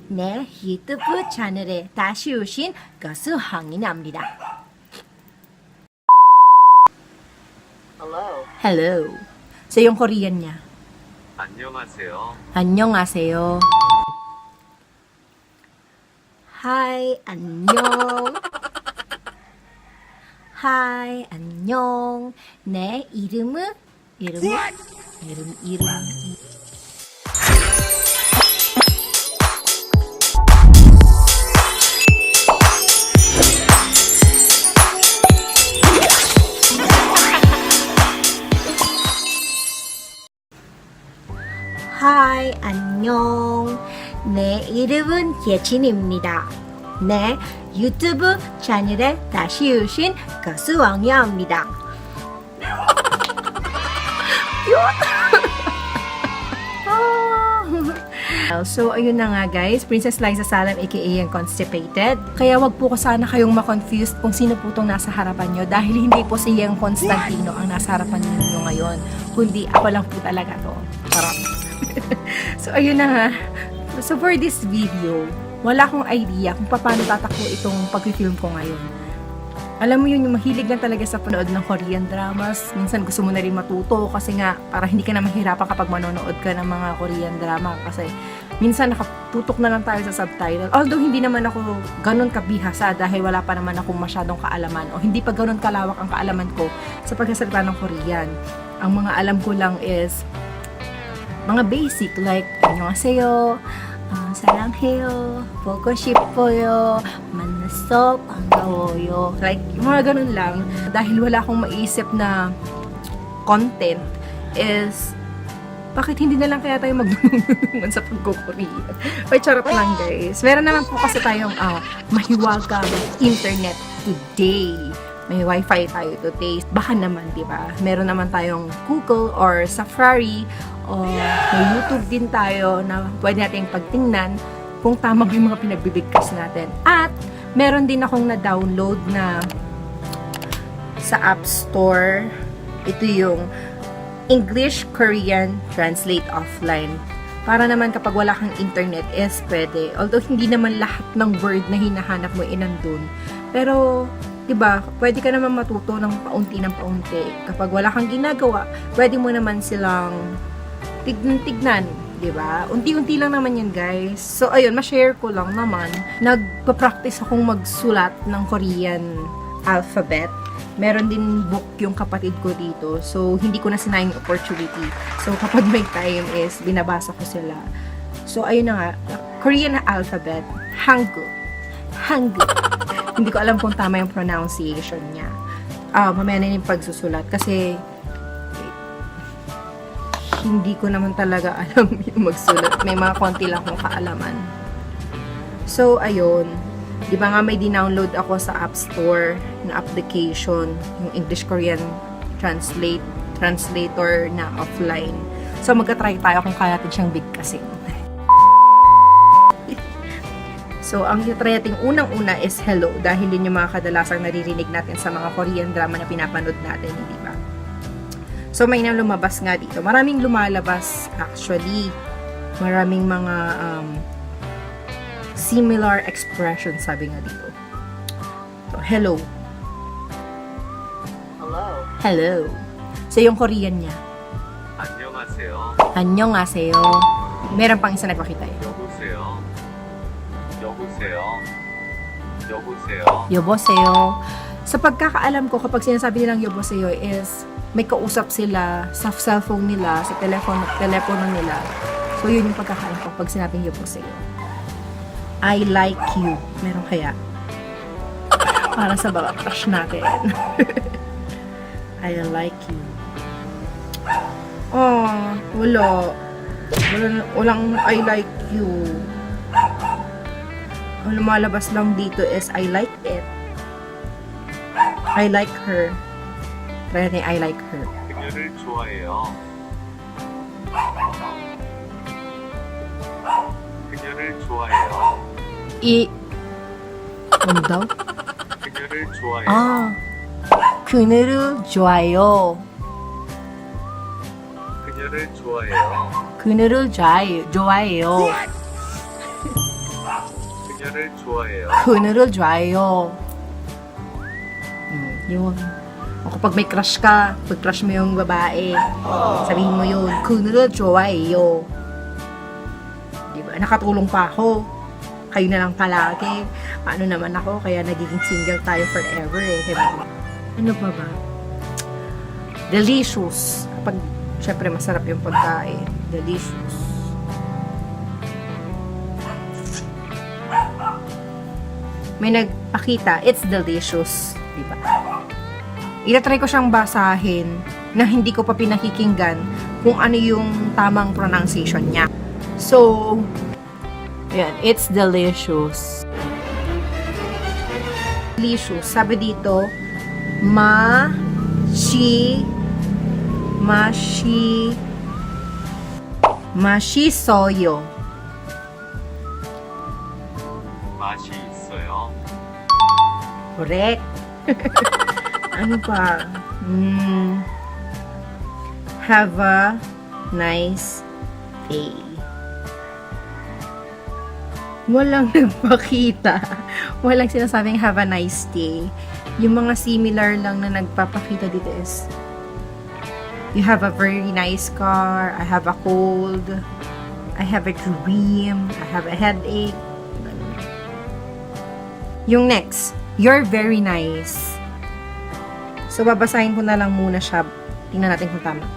내 유튜브 채널에 다시 오신 것을 환영합니다. Hello. So yung Korean niya. 안녕하세요. 안녕하세요. Hi, 안녕. Hi, 안녕. 내 이름은 Hi, 안녕. 내 이름은 예진입니다. 내 유튜브 채널에 다시 오신 것을 환영합니다. So, ayun na nga guys, Princess Lyza Salem aka yung Constipated. Kaya wag po ko sana kayong ma-confused kung sino po itong nasa harapan nyo dahil hindi po si Yang Constantino ang nasa harapan ninyo ngayon, kundi ako lang po talaga to. Parang. So, ayun na nga. So, for this video, wala akong idea kung paano tatakbo itong pag-film ko ngayon. Alam mo yun, yung mahilig lang talaga sa panood ng Korean dramas. Minsan gusto mo na rin matuto kasi nga para hindi ka na mahirapan kapag manonood ka ng mga Korean drama. Kasi minsan nakatutok na lang tayo sa subtitle. Although hindi naman ako ganun kabihasa dahil wala pa naman akong masyadong kaalaman o hindi pa ganun kalawak ang kaalaman ko sa pagsasalita ng Korean. Ang mga alam ko lang is mga basic like 안녕하세요, 사랑해요, 보고 싶어요, 만나서 반가워요. Like, mga ganun lang. Dahil wala akong maisip na content is bakit hindi na lang kaya tayo magdunungan sa pagkukorea? Ay, charot lang guys. Meron naman po kasi tayong mahiwagang internet today. May wifi tayo today. Baka naman, di ba? Meron naman tayong Google or Safari o may YouTube din tayo na pwede natin pagtingnan kung tama ba yung mga pinagbibigkas natin. At meron din akong na-download na sa App Store. Ito yung English Korean Translate Offline. Para naman kapag wala kang internet is pwede. Although hindi naman lahat ng word na hinahanap mo inandun. Pero diba, pwede ka naman matuto ng paunti. Kapag wala kang ginagawa, pwede mo naman silang tignan, diba? Unti-unti lang naman yan, guys. So, ayun, ma-share ko lang naman. Nagpa-practice akong magsulat ng Korean alphabet. Meron din book yung kapatid ko dito. So, hindi ko na sinayang yung opportunity. So, kapag may time is, binabasa ko sila. So, ayun na nga. Korean alphabet, Hangul. Hindi ko alam kung tama yung pronunciation niya. Mamaya na yung pagsusulat. Kasi, hindi ko naman talaga alam yung magsulat. May mga konti lang kong kaalaman. So, ayun. Di ba nga may dinownload ako sa App Store na application, yung English-Korean translator na offline. So, magka-try tayo kung kaya natin siyang bigkasin. So, ang try natin unang-una is hello dahil yun yung mga kadalasang naririnig natin sa mga Korean drama na pinapanood natin, di ba? So, may nang lumabas nga dito. Maraming lumalabas actually. Maraming mga similar expressions sabi nga dito. So, hello. Hello. So, yung Korean niya. 안녕하세요. 안녕하세요. Meron pang isa nagpakita eh. Yoboseo. Sa pagkakaalam ko, kapag sinasabi nilang yoboseo is may kausap sila sa cellphone nila, sa telepono nila. So, yun yung pagkakaalam ko pag sinabing yoboseo. I like you. Meron kaya? Para sa mga crush natin. I like you. Oh, walang I like you. Ang lumalabas lang dito is I like it. I like her. Try natin I like her. 그녀를 좋아해요. 그녀를 좋아해요. ano daw? 그녀를 좋아해요. 그녀를 좋아해요. 그녀를 좋아해요. 그녀를 좋아해요. 그녀를 좋아해요. 그녀를 좋아해요. Yun. O kapag may crush ka, pag crush mo yung babae, sabihin mo yun, 그녀를 좋아해요. Diba? Nakatulong pa ako. Kayo na lang palagi. Paano naman ako? Kaya nagiging single tayo forever eh. Diba? Ano pa ba? Delicious. Kapag, syempre, masarap yung pagkain. Delicious. May nagpakita, it's delicious. Diba? Itatry ko siyang basahin na hindi ko pa pinakikinggan kung ano yung tamang pronunciation niya. So, ayan, it's delicious. Delicious. Sabi dito, 맛있어요. 맛이 있어요. Correct. Ano pa? Have a nice day. Walang nagpakita. Walang sinasabing have a nice day. Yung mga similar lang na nagpapakita dito is you have a very nice car, I have a cold, I have a dream, I have a headache. Yung next, you're very nice. So, babasahin ko na lang muna siya. Tingnan natin kung tama.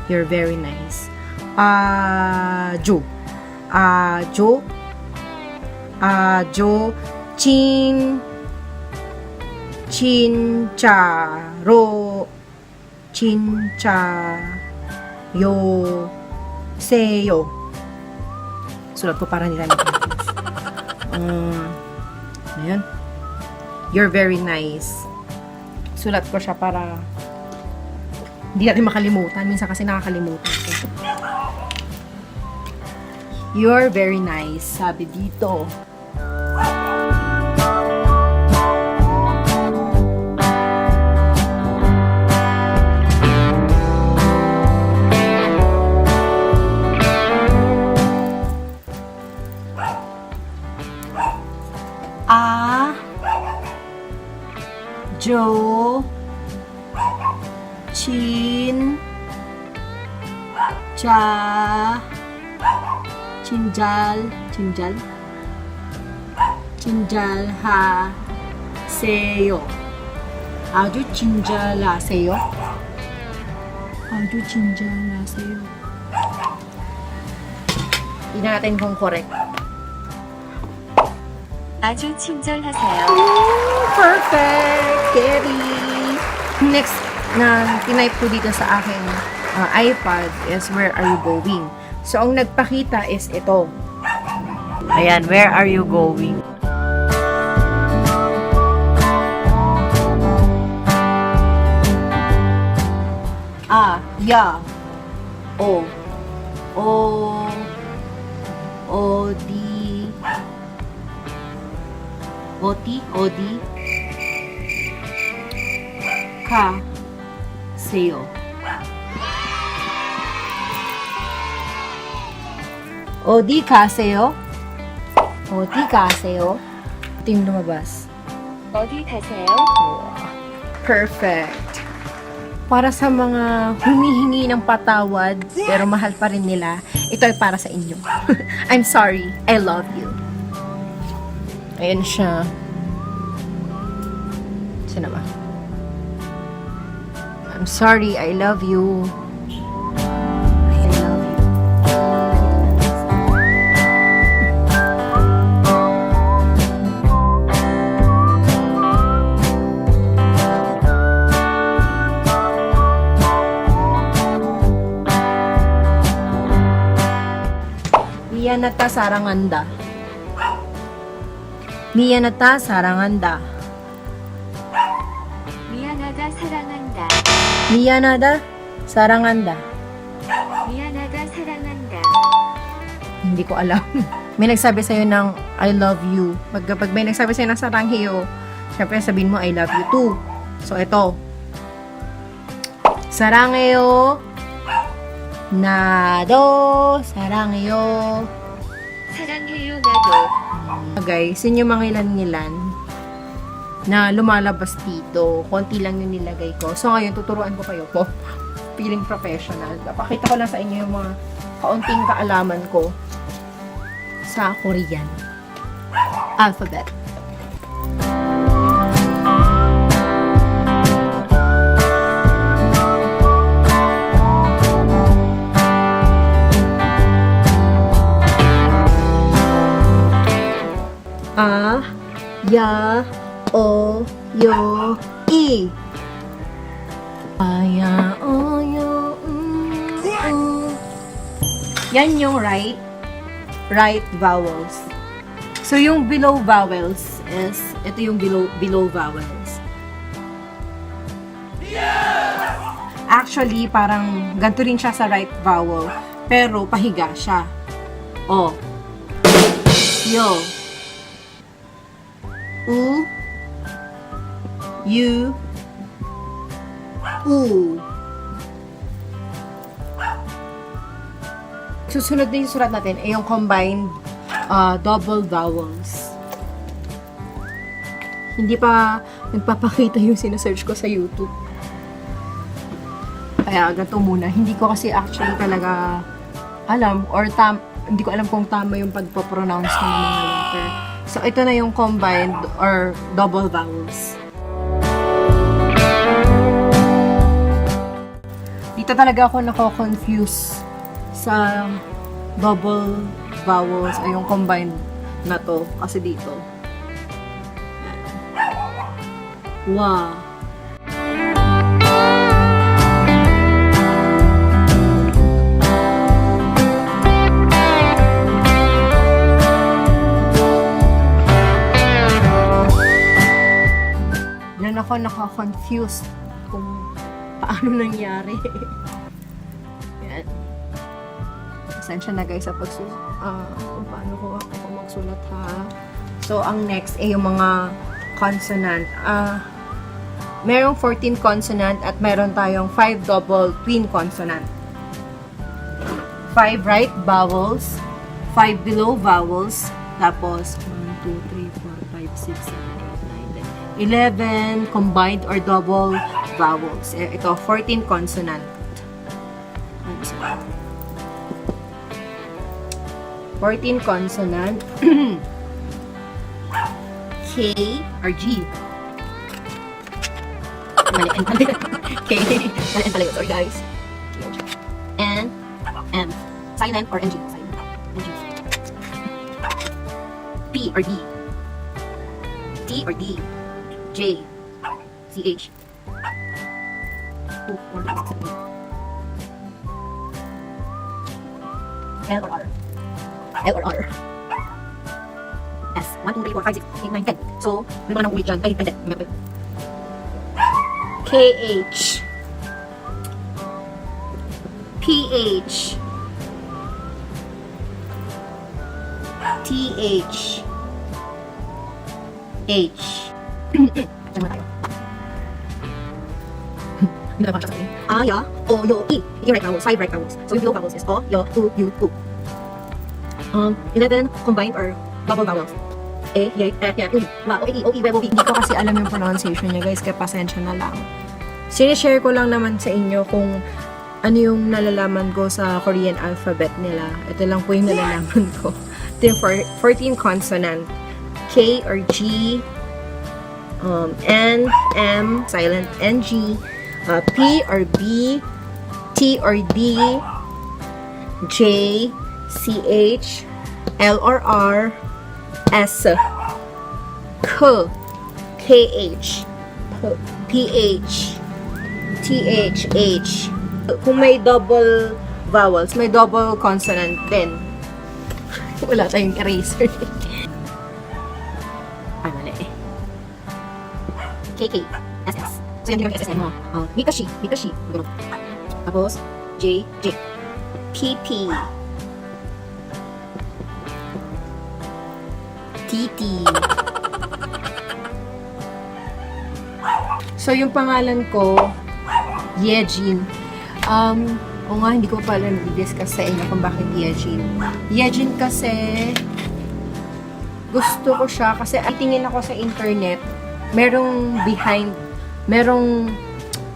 You're very nice. Jo, chinchayo, seyo. Sulat ko para hindi tayo mag-confuse. Ayan. You're very nice. Sulat ko siya para hindi natin makalimutan. Minsan kasi nakakalimutan ko. You're very nice. Sabi dito. Jo, chin, cha, chinjal ha, seyo. 아주 친절하세요. 아주 친절하세요. Tingnan natin kung correct. 아주 친절하세요. Perfect! Carry! Next na tinype ko dito sa aking iPad is where are you going? So, ang nagpakita is ito. Ayan, where are you going? Ya. 어디 가세요? 어디 가세요? 어디 가세요? Ito yung lumabas. 어디 가세요? Perfect. Para sa mga humihingi ng patawad pero mahal pa rin nila, ito ay para sa inyo. I'm sorry. I love you. Ayan siya. Sino ba? I'm sorry. I love you. I love you. 미안하다 사랑한다. 미안하다 사랑한다. 미안하다 사랑한다. 미안하다 사랑한다. 미안하다 사랑한다. Hindi ko alam. May nagsabi sa'yo ng I love you. Pag may nagsabi sa'yo ng sarangheyo, syempre sabihin mo I love you too. So ito. 사랑해요. 나도 사랑해요. 사랑해요. 해요 나도. Guys, yun yung mga ilan-ilan na lumalabas dito. Konti lang yung nilagay ko. So, ngayon, tuturuan ko kayo po. Feeling professional. Papakita ko lang sa inyo yung mga kaunting kaalaman ko sa Korean alphabet. A, ya, o, yo, i. A, ya, o, yo, o. Yan yung right vowels. So, yung below vowels is, ito yung below vowels. Actually, parang ganito rin siya sa right vowel, pero pahiga siya. O, yo, u, u, Susunod na yung surat natin ay yung combined double vowels. Hindi pa nagpapakita yung sinesearch ko sa YouTube. Kaya ganito muna. Hindi ko kasi actually talaga alam or hindi ko alam kung tama yung pagpo-pronounce ng mga letter. So, ito na yung combined or double vowels. Dito talaga ako nako-confuse sa double vowels ay yung combined na to. Kasi dito. Wow. Ako naka-confused kung paano nangyari. Yan. Pasensya na guys sa kung paano ko ako magsulat ha. So, ang next ay yung mga consonant. Merong 14 consonant at meron tayong 5 double twin consonant. 5 right vowels, 5 below vowels, tapos 1, 2, 3, 4, 5, 6, 7, 11 combined or double vowels. Ito, 14 consonant. 14 consonant. K or G. Mali, N pala. K. Mali, N pala yun. Sorry guys. N, M. Silent or NG. Silent. NG. P or D. T or D. J, CH, L or R, L or R, S, 1, 2, 3, 4, 5, 6, 8, 9, 10. So, may mga nang ulit dyan. Ay, 10. KH, PH, TH, H. Diyan muna tayo. Hindi na siya sa akin. A, ya, o, yo, i. Yung right vowels, 5 right vowels. So, yung below vowels is o, yo, u, 11 combined or double vowels. E, ye, ya, u, wa, o, i, we, wo, vi. Hindi ko kasi alam yung pronunciation niya guys, kaya pasensya na lang. Sinishare ko lang naman sa inyo kung ano yung nalalaman ko sa Korean alphabet nila. Ito lang po yung nalalaman ko. Ito yung 14 consonant. K or G, N, M, silent, NG, P or B, T or D, J, CH, L or R, S, K, KH, PH, TH, H. Kung may double vowels, may double consonant din. Wala tayong eraser. Ay, mali eh. KK, SS. So, yan yung SSN mo. Mikashi. Ganun. Tapos, J. PP. TT. So, yung pangalan ko, Hye Jin. O nga, hindi ko pala i-discuss sa inyo kung bakit Hye Jin. Hye Jin kasi, gusto ko siya kasi tingin ako sa internet, merong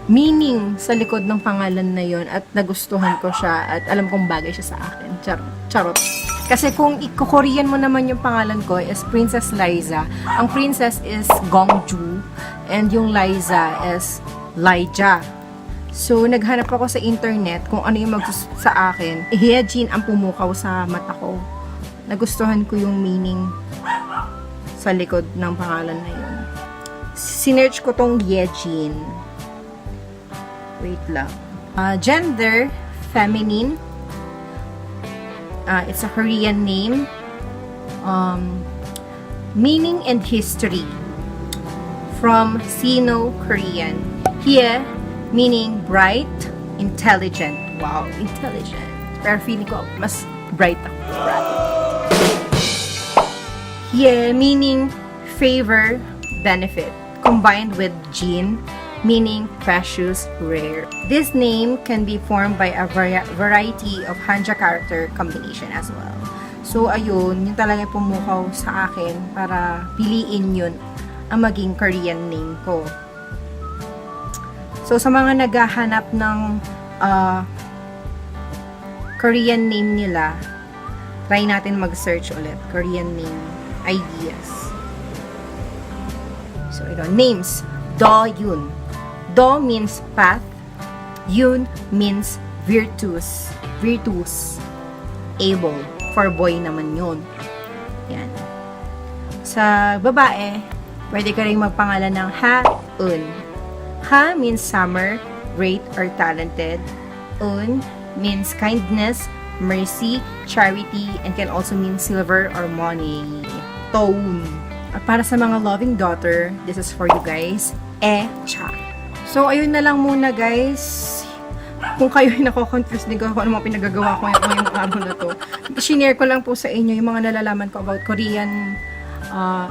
meaning sa likod ng pangalan na yon at nagustuhan ko siya at alam kong bagay siya sa akin. Charot. Kasi kung i-Korean mo naman yung pangalan ko is Princess Lyza. Ang princess is Gongju and yung Lyza is Lyja. So, naghanap ako sa internet kung ano yung sa akin. Hye Jin ang pumukaw sa mata ko. Nagustuhan ko yung meaning sa likod ng pangalan na yun. Sinearch ko tong Hye Jin. Wait lang. Gender, feminine. It's a Korean name. Meaning and history. From Sino-Korean. Hye, meaning bright, intelligent. Wow, intelligent. Pero feeling ko, mas bright ako. Hye, meaning favor, benefit. Combined with Jin, meaning precious, rare. This name can be formed by a variety of Hanja character combination as well. So, ayun, yun talaga pumukaw sa akin para piliin yun ang maging Korean name ko. So, sa mga naghahanap ng Korean name nila, try natin mag-search ulit. Korean name ideas. So, ito. Names. Do-yun. Do means path. Yun means virtuous. Virtuous. Able. For boy naman yun. Yan. Sa babae, pwede ka rin magpangalan ng Ha-un. Ha means summer, great or talented. Un means kindness, mercy, charity, and can also mean silver or money. Tone. At para sa mga loving daughter, this is for you guys. Cha. So, ayun na lang muna guys. Kung kayo ay nako-confuse din ko ano mga pinagagawa ko ngayong araw na to. Sinare ko lang po sa inyo yung mga nalalaman ko about Korean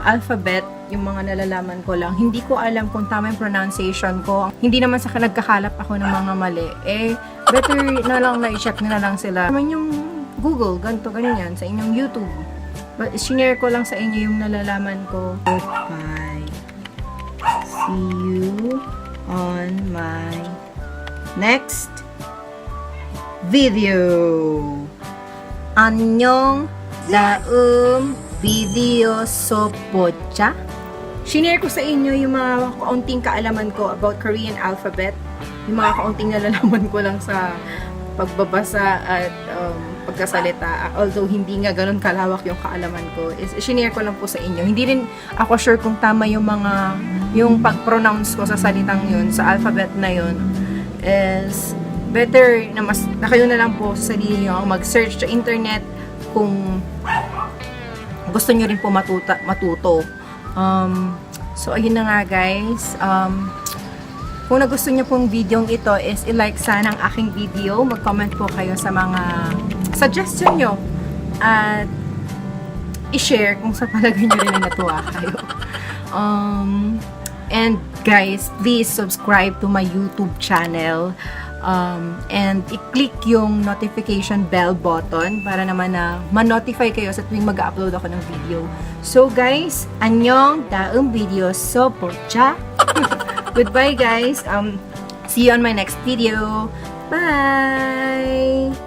alphabet, yung mga nalalaman ko lang. Hindi ko alam kung tama yung pronunciation ko. Hindi naman sa nagkakalap ako ng mga mali. Better na lang na i-check na lang sila. Naman yung Google, ganito, ganyan, sa inyong YouTube. But sinare ko lang sa inyo yung nalalaman ko. Bye. See you on my next video. Annyeong daum video sopocha. Sinare ko sa inyo yung mga kaunting kaalaman ko about Korean alphabet. Yung mga kaunting nalalaman ko lang sa pagbabasa at pagkasalita. Although hindi nga ganun kalawak yung kaalaman ko. Sinare ko lang po sa inyo. Hindi rin ako sure kung tama yung pag-pronounce ko sa salitang yun, sa alphabet na yun. Is better na kayo na lang po sa sarili nyo mag-search sa internet kung gusto nyo rin po matuto. So, ayun na nga guys. Kung nagustuhan nyo pong video ito is i-like sana ang aking video. Mag-comment po kayo sa mga suggestion nyo. At i-share kung sa palagay nyo rin na natuwa kayo. And guys, please subscribe to my YouTube channel. And i-click yung notification bell button para naman na ma-notify kayo sa tuwing mag-upload ako ng video. So guys, annyeong daum video sopocha. Goodbye guys. See you on my next video. Bye.